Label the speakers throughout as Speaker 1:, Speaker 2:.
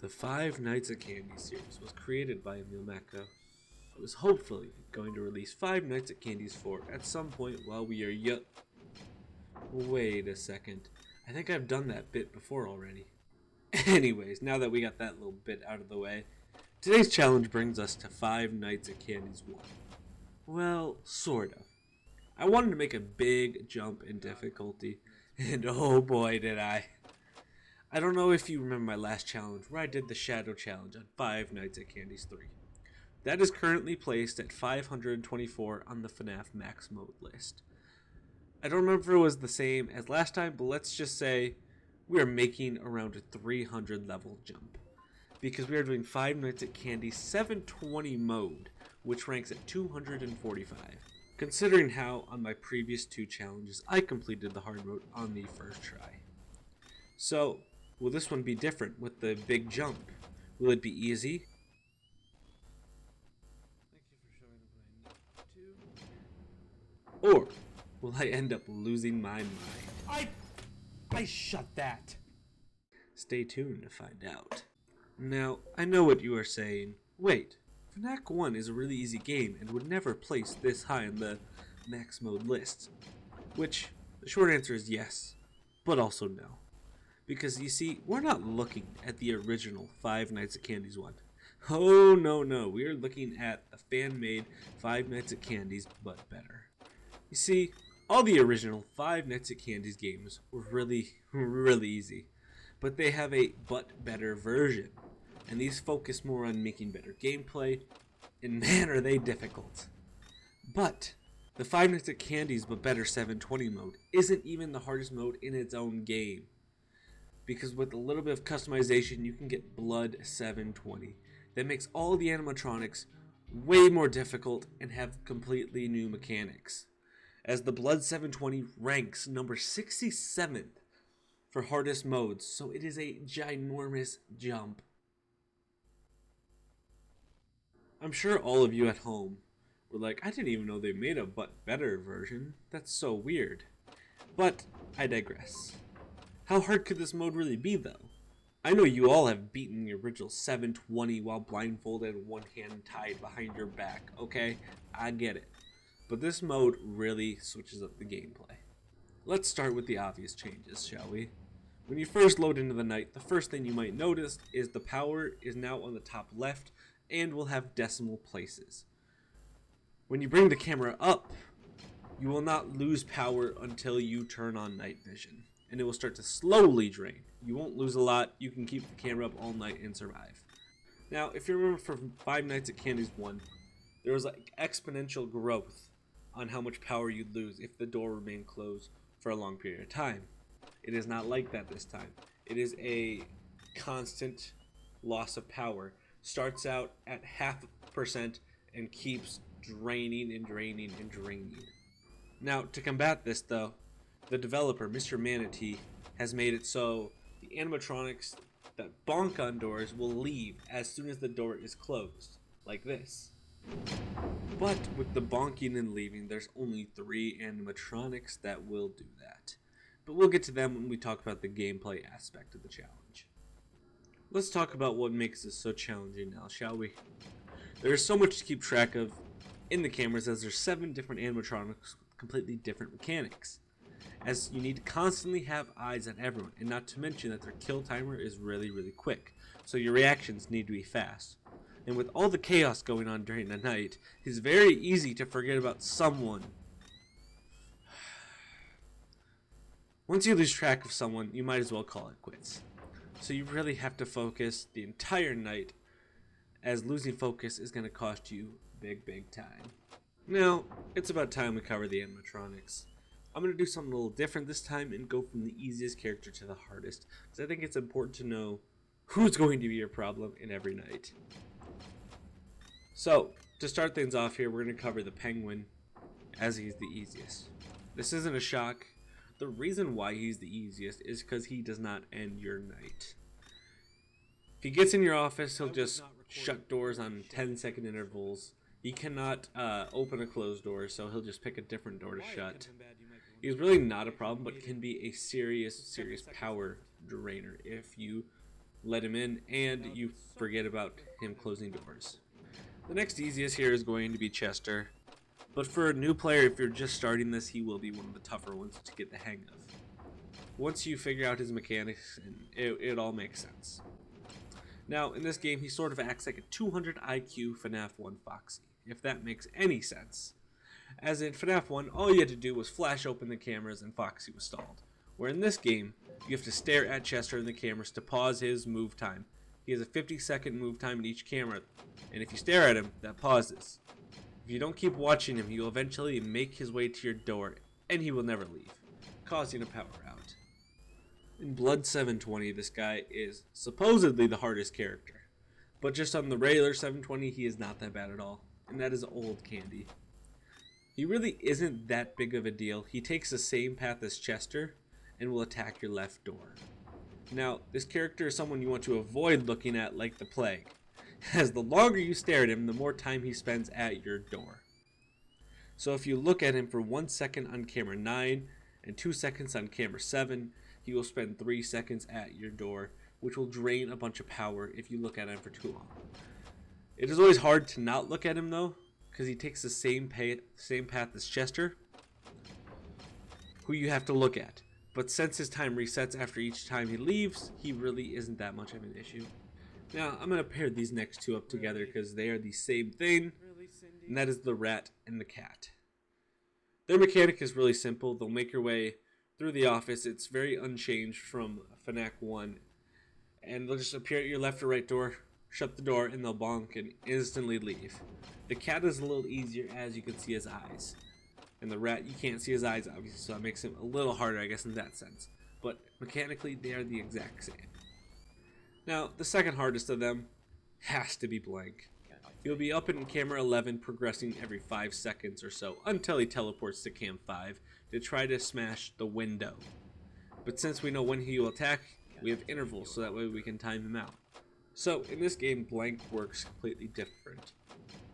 Speaker 1: The Five Nights at Candy series was created by Emil Mako. It was hopefully going to release Five Nights at Candy's 4 at some point while we are young. Wait a second. I think I've done that bit before already. Anyways, now that we got that little bit out of the way, today's challenge brings us to Five Nights at Candy's 1. Well, sort of. I wanted to make a big jump in difficulty, and oh boy did I. I don't know if you remember my last challenge where I did the Shadow Challenge on Five Nights at Candy's 3. That is currently placed at 524 on the FNAF Max Mode list. I don't remember if it was the same as last time, but let's just say we are making around a 300 level jump. Because we are doing Five Nights at Candy's 720 mode, which ranks at 245. Considering how on my previous two challenges I completed the hard mode on the first try. So, will this one be different with the big jump? Will it be easy? Or will I end up losing my mind?
Speaker 2: I shut that.
Speaker 1: Stay tuned to find out. Now, I know what you are saying. Wait, FNAF 1 is a really easy game and would never place this high on the max mode list. Which, the short answer is yes, but also no. Because you see, we're not looking at the original Five Nights at Candy's 1. Oh no, we are looking at the fan-made Five Nights at Candy's but better. You see, all the original Five Nights at Candy's games were really easy, but they have a but better version, and these focus more on making better gameplay, and man are they difficult. But the Five Nights at Candy's but better 720 mode isn't even the hardest mode in its own game, because with a little bit of customization you can get Blood 720 that makes all the animatronics way more difficult and have completely new mechanics, as the Blood 720 ranks number 67th for hardest modes, so it is a ginormous jump. I'm sure all of you at home were like, I didn't even know they made a but better version. That's so weird. But I digress. How hard could this mode really be though? I know you all have beaten the original 720 while blindfolded and one hand tied behind your back, okay? I get it. But this mode really switches up the gameplay. Let's start with the obvious changes, shall we? When you first load into the night, the first thing you might notice is the power is now on the top left and will have decimal places. When you bring the camera up, you will not lose power until you turn on night vision, and it will start to slowly drain. You won't lose a lot, you can keep the camera up all night and survive. Now, if you remember from Five Nights at Candy's 1, there was like exponential growth on how much power you'd lose if the door remained closed for a long period of time. It is not like that this time. It is a constant loss of power. Starts out at 0.5% and keeps draining and draining and draining. Now, to combat this though, the developer, Mr. Manatee, has made it so the animatronics that bonk on doors will leave as soon as the door is closed, like this. But with the bonking and leaving, there's only 3 animatronics that will do that. But we'll get to them when we talk about the gameplay aspect of the challenge. Let's talk about what makes this so challenging now, shall we? There is so much to keep track of in the cameras, as there's 7 different animatronics with completely different mechanics. As you need to constantly have eyes on everyone, and not to mention that their kill timer is really quick, so your reactions need to be fast. And with all the chaos going on during the night, it's very easy to forget about someone. Once you lose track of someone, you might as well call it quits. So you really have to focus the entire night, as losing focus is going to cost you big time. Now, it's about time we cover the animatronics. I'm going to do something a little different this time and go from the easiest character to the hardest, because I think it's important to know who's going to be your problem in every night. So, to start things off here, we're going to cover the Penguin, as he's the easiest. This isn't a shock. The reason why he's the easiest is because he does not end your night. If he gets in your office, he'll just shut doors on 10-second intervals. He cannot open a closed door, so he'll just pick a different door to shut. He's really not a problem, but can be a serious power drainer if you let him in, and you forget about him closing doors. The next easiest here is going to be Chester, but for a new player, if you're just starting this, he will be one of the tougher ones to get the hang of. Once you figure out his mechanics, it all makes sense. Now, in this game, he sort of acts like a 200 IQ FNAF 1 Foxy, if that makes any sense. As in FNAF 1, all you had to do was flash open the cameras and Foxy was stalled. Where in this game, you have to stare at Chester in the cameras to pause his move time. He has a 50-second move time in each camera, and if you stare at him, that pauses. If you don't keep watching him, he will eventually make his way to your door, and he will never leave, causing a power out. In Blood 720, this guy is supposedly the hardest character, but just on the regular 720, he is not that bad at all, and that is Old Candy. He really isn't that big of a deal. He takes the same path as Chester and will attack your left door. Now, this character is someone you want to avoid looking at like the plague, as the longer you stare at him, the more time he spends at your door. So if you look at him for 1 second on camera 9 and 2 seconds on camera 7, he will spend 3 seconds at your door, which will drain a bunch of power if you look at him for too long. It is always hard to not look at him though, because he takes the same path as Chester, who you have to look at. But since his time resets after each time he leaves, he really isn't that much of an issue. Now, I'm going to pair these next two up together because they are the same thing, and that is the rat and the cat. Their mechanic is really simple. They'll make your way through the office. It's very unchanged from FNAF 1, and they'll just appear at your left or right door, shut the door, and they'll bonk and instantly leave. The cat is a little easier as you can see his eyes. And the rat, you can't see his eyes obviously, so that makes him a little harder, I guess, in that sense. But mechanically, they are the exact same. Now, the second hardest of them has to be Blank. He'll be up in camera 11, progressing every 5 seconds or so, until he teleports to cam 5 to try to smash the window. But since we know when he will attack, we have intervals, so that way we can time him out. So, in this game, Blank works completely different.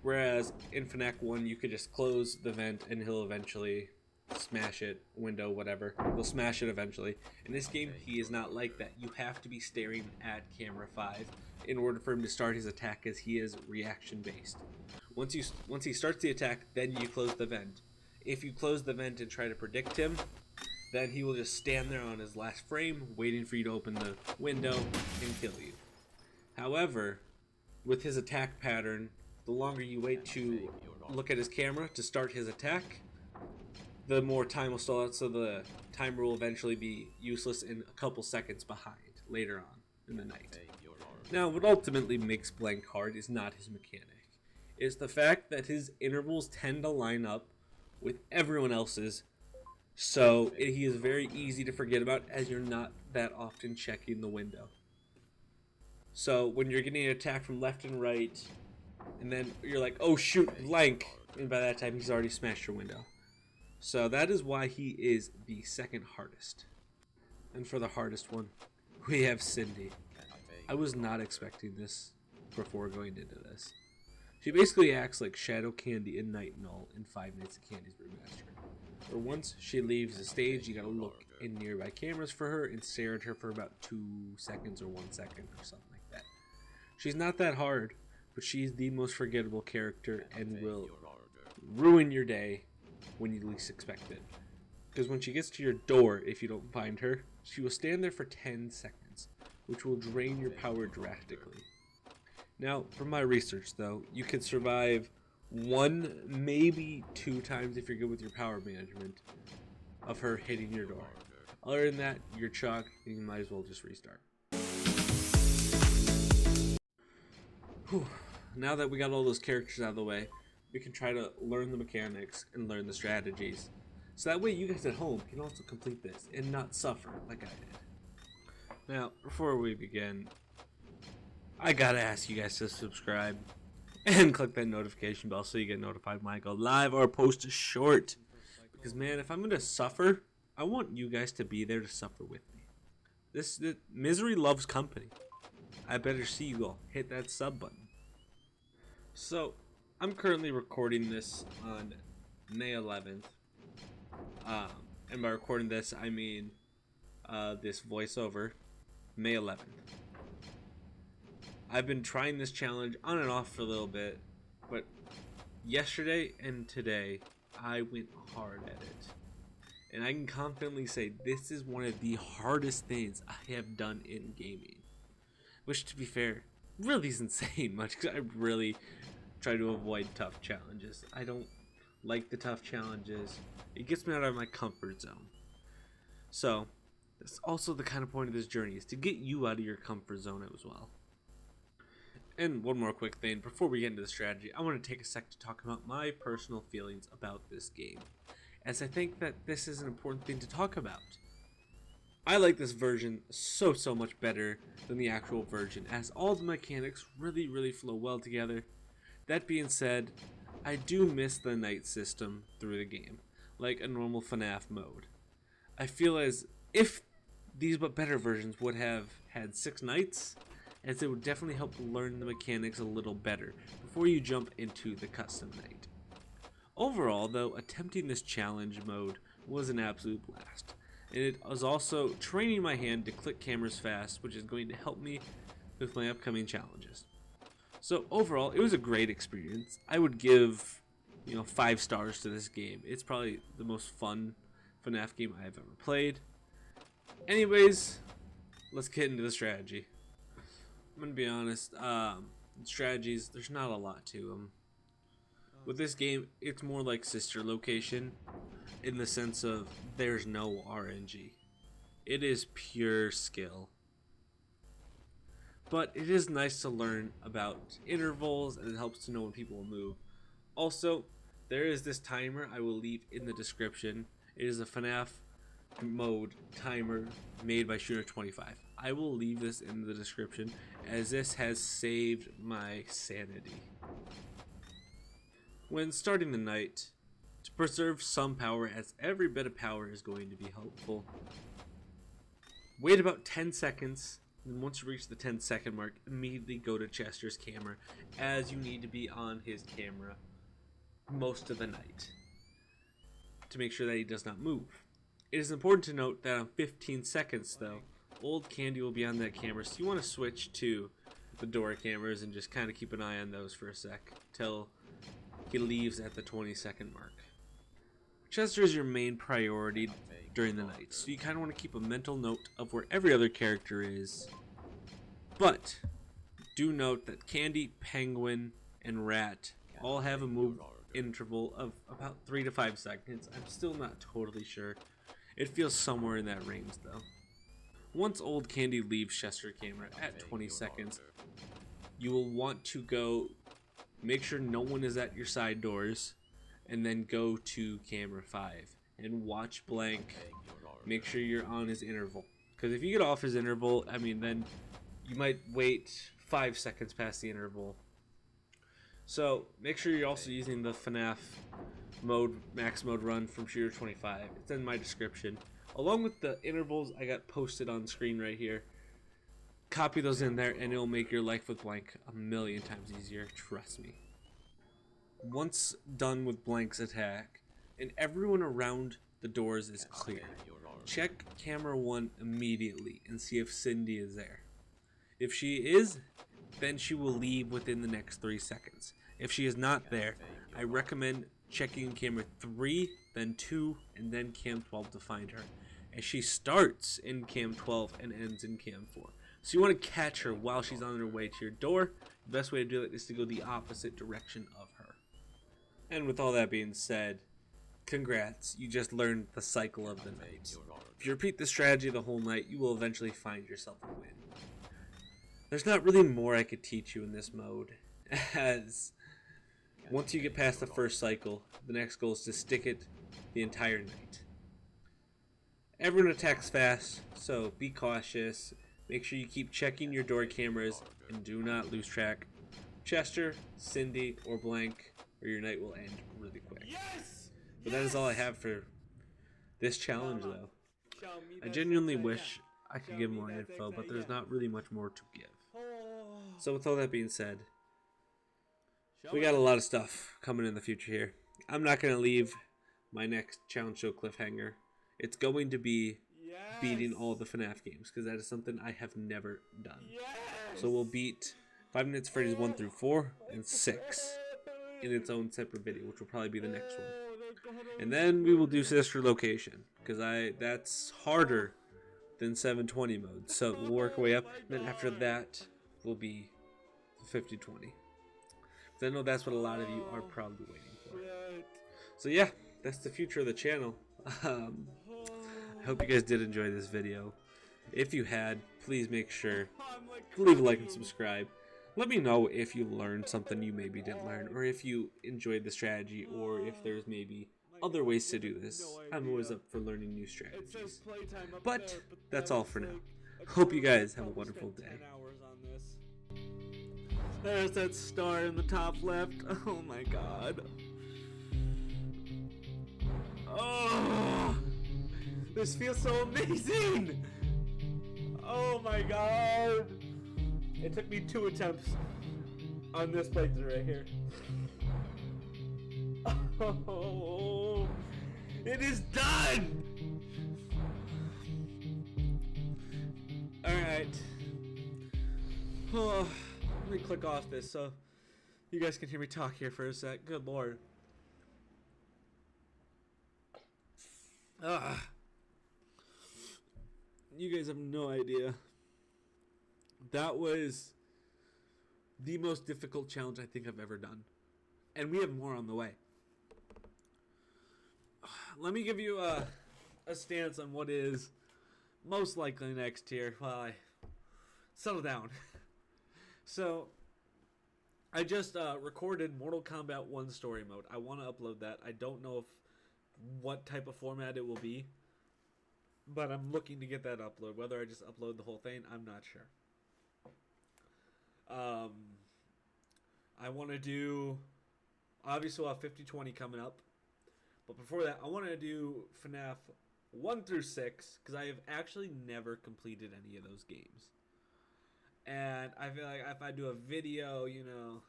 Speaker 1: Whereas in FNAF 1, you could just close the vent and he'll eventually smash it, window, whatever. He'll smash it eventually. In this game, he is not like that. You have to be staring at camera 5 in order for him to start his attack, as he is reaction based. Once he starts the attack, then you close the vent. If you close the vent and try to predict him, then he will just stand there on his last frame, waiting for you to open the window and kill you. However, with his attack pattern, the longer you wait to look at his camera to start his attack, the more time will stall out, so the timer will eventually be useless and a couple seconds behind later on in the night. Now, what ultimately makes Blank hard is not his mechanic. It's the fact that his intervals tend to line up with everyone else's, so he is very easy to forget about, as you're not that often checking the window. So when you're getting an attack from left and right, and then you're like, oh shoot, Blank, and by that time he's already smashed your window. So that is why he is the second hardest. And for the hardest one, we have Cindy. I was not expecting this before going into this. She basically acts like Shadow Candy in Night Null in Five Nights at Candy's Remastered. Where once she leaves the stage, you gotta look in nearby cameras for her and stare at her for about 2 seconds or 1 second or something like that. She's not that hard, but she's the most forgettable character and will ruin your day when you least expect it. Because when she gets to your door, if you don't find her, she will stand there for 10 seconds, which will drain your power drastically. Now, from my research though, you could survive 1, maybe 2 times if you're good with your power management of her hitting your door. Other than that, you're chalk, and you might as well just restart. Whew. Now that we got all those characters out of the way, we can try to learn the mechanics and learn the strategies. So that way you guys at home can also complete this and not suffer like I did. Now, before we begin, I gotta ask you guys to subscribe and click that notification bell so you get notified when I go live or post a short. Because man, if I'm gonna suffer, I want you guys to be there to suffer with me. This misery loves company. I better see you all hit that sub button. So, I'm currently recording this on May 11th. And by recording this, I mean this voiceover, May 11th. I've been trying this challenge on and off for a little bit, but yesterday and today I went hard at it. And I can confidently say this is one of the hardest things I have done in gaming. Which, to be fair, really isn't saying much because I really try to avoid tough challenges. I don't like the tough challenges. It gets me out of my comfort zone. So, that's also the kind of point of this journey, is to get you out of your comfort zone as well. And one more quick thing, before we get into the strategy, I want to take a sec to talk about my personal feelings about this game, as I think that this is an important thing to talk about. I like this version so much better than the actual version, as all the mechanics really flow well together. That being said, I do miss the night system through the game, like a normal FNAF mode. I feel as if these but better versions would have had 6 nights, as it would definitely help learn the mechanics a little better before you jump into the custom night. Overall though, attempting this challenge mode was an absolute blast, and it was also training my hand to click cameras fast, which is going to help me with my upcoming challenges. So overall, it was a great experience. I would give, 5 stars to this game. It's probably the most fun FNAF game I've ever played. Anyways, let's get into the strategy. I'm gonna be honest, strategies, there's not a lot to them. With this game, it's more like Sister Location, in the sense of there's no RNG. It is pure skill. But it is nice to learn about intervals, and it helps to know when people will move. Also, there is this timer I will leave in the description. It is a FNAF mode timer made by Shooter25. I will leave this in the description, as this has saved my sanity. When starting the night, to preserve some power, as every bit of power is going to be helpful, wait about 10 seconds, and once you reach the 10-second mark, immediately go to Chester's camera, as you need to be on his camera most of the night to make sure that he does not move. It is important to note that on 15 seconds though, Old Candy will be on that camera, so you want to switch to the door cameras and just kind of keep an eye on those for a sec till he leaves at the 20-second mark. Chester is your main priority during the night, so you kind of want to keep a mental note of where every other character is. But do note that Candy, Penguin, and Rat all have a move interval of about 3 to 5 seconds. I'm still not totally sure. It feels somewhere in that range though. Once Old Candy leaves Chester camera at 20 seconds, you will want to go make sure no one is at your side doors, and then go to camera 5 and watch Blank. Make sure you're on his interval, because if you get off his interval, then you might wait 5 seconds past the interval. So make sure you're also using the FNAF mode, max mode run from Shooter25. It's in my description, along with the intervals I got posted on screen right here. Copy those in there and it'll make your life with Blank a million times easier, trust me. Once done with Blank's attack and everyone around the doors is clear, check camera 1 immediately and see if Cindy is there. If she is, then she will leave within the next 3 seconds. If she is not there, I recommend checking camera 3, then 2, and then cam 12 to find her, as she starts in cam 12 and ends in cam 4. So you want to catch her while she's on her way to your door. The best way to do it is to go the opposite direction of her. And with all that being said, congrats, you just learned the cycle of the night. If you repeat the strategy the whole night, you will eventually find yourself a win. There's not really more I could teach you in this mode, as once you get past the first cycle, the next goal is to stick it the entire night. Everyone attacks fast, so be cautious. Make sure you keep checking your door cameras and do not lose track of Chester, Cindy, or Blank, or your night will end really quick. But that is all I have for this challenge though. I genuinely wish I could give more info, but there's not really much more to give. So with all that being said, we got a lot of stuff coming in the future here. I'm not going to leave my next challenge show cliffhanger. It's going to be beating all the FNAF games, because that is something I have never done. So we'll beat Five Nights at Freddy's 1 through 4 and 6 in its own separate video, which will probably be the next one. And then we will do Sister Location, because that's harder than 720 mode. So we'll work our way up. And then after that will be 5020. Because I know that's what a lot of you are probably waiting for. So yeah, that's the future of the channel. I hope you guys did enjoy this video. If you had, please make sure to leave a like and subscribe. Let me know if you learned something you maybe didn't learn, or if you enjoyed the strategy, or if there's maybe other ways to do this. I'm always up for learning new strategies. But that's all for now. Hope you guys have a wonderful day. There's that star in the top left. Oh my god. Oh, this feels so amazing. Oh my god. It took me 2 attempts on this playthrough right here. Oh, it is done! Alright. Oh, let me click off this so you guys can hear me talk here for a sec. Good lord. You guys have no idea. That was the most difficult challenge I think I've ever done. And we have more on the way. Let me give you a stance on what is most likely next here while I settle down. So, I just recorded Mortal Kombat 1 story mode. I want to upload that. I don't know what type of format it will be. But I'm looking to get that upload. Whether I just upload the whole thing, I'm not sure. I want to do, obviously we'll have 5020 coming up, but before that I want to do FNAF 1 through 6, because I have actually never completed any of those games, and I feel like if I do a video, you know,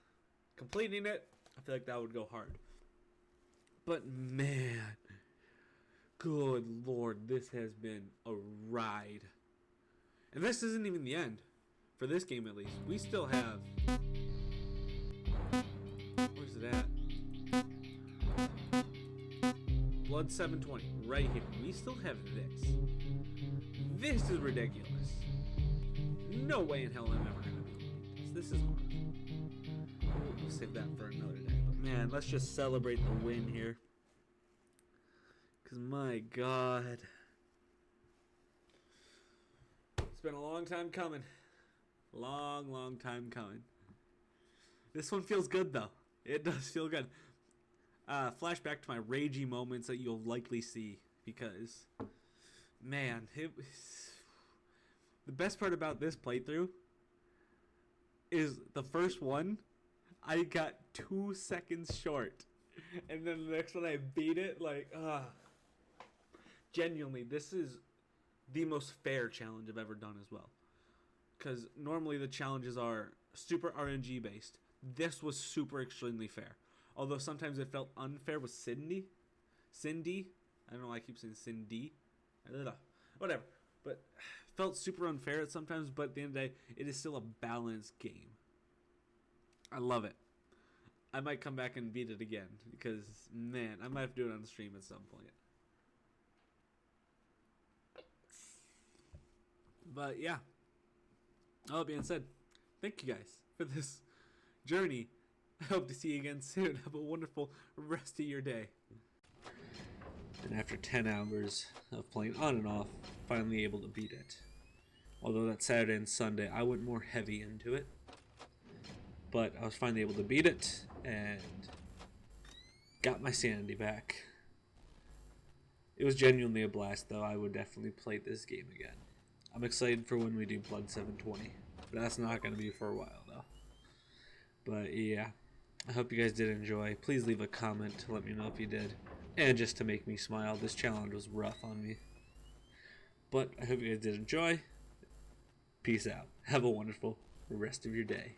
Speaker 1: completing it, I feel like that would go hard. But man, good lord, this has been a ride. And this isn't even the end. For this game, at least. We still have... Where's it at? Blood 720. Right here. We still have this. This is ridiculous. No way in hell I'm ever going to be able to beat this. This is hard. We'll save that for another day. But man, let's just celebrate the win here. Because my god. It's been a long time coming. Long time coming. This one feels good though. It does feel good. Flashback to my ragey moments that you'll likely see, because man, the best part about this playthrough is the first one I got 2 seconds short, and then the next one I beat it like genuinely, this is the most fair challenge I've ever done as well. Because normally the challenges are super RNG based. This was super extremely fair. Although sometimes it felt unfair with Cindy. I don't know why I keep saying Cindy. Whatever. But felt super unfair at sometimes. But at the end of the day, it is still a balanced game. I love it. I might come back and beat it again. Because, man, I might have to do it on the stream at some point. But, yeah. All that being said, thank you guys for this journey. I hope to see you again soon. Have a wonderful rest of your day. And after 10 hours of playing on and off, finally able to beat it. Although that Saturday and Sunday, I went more heavy into it. But I was finally able to beat it and got my sanity back. It was genuinely a blast, though. I would definitely play this game again. I'm excited for when we do Blood 720. But that's not going to be for a while, though. But, yeah. I hope you guys did enjoy. Please leave a comment to let me know if you did. And just to make me smile. This challenge was rough on me. But I hope you guys did enjoy. Peace out. Have a wonderful rest of your day.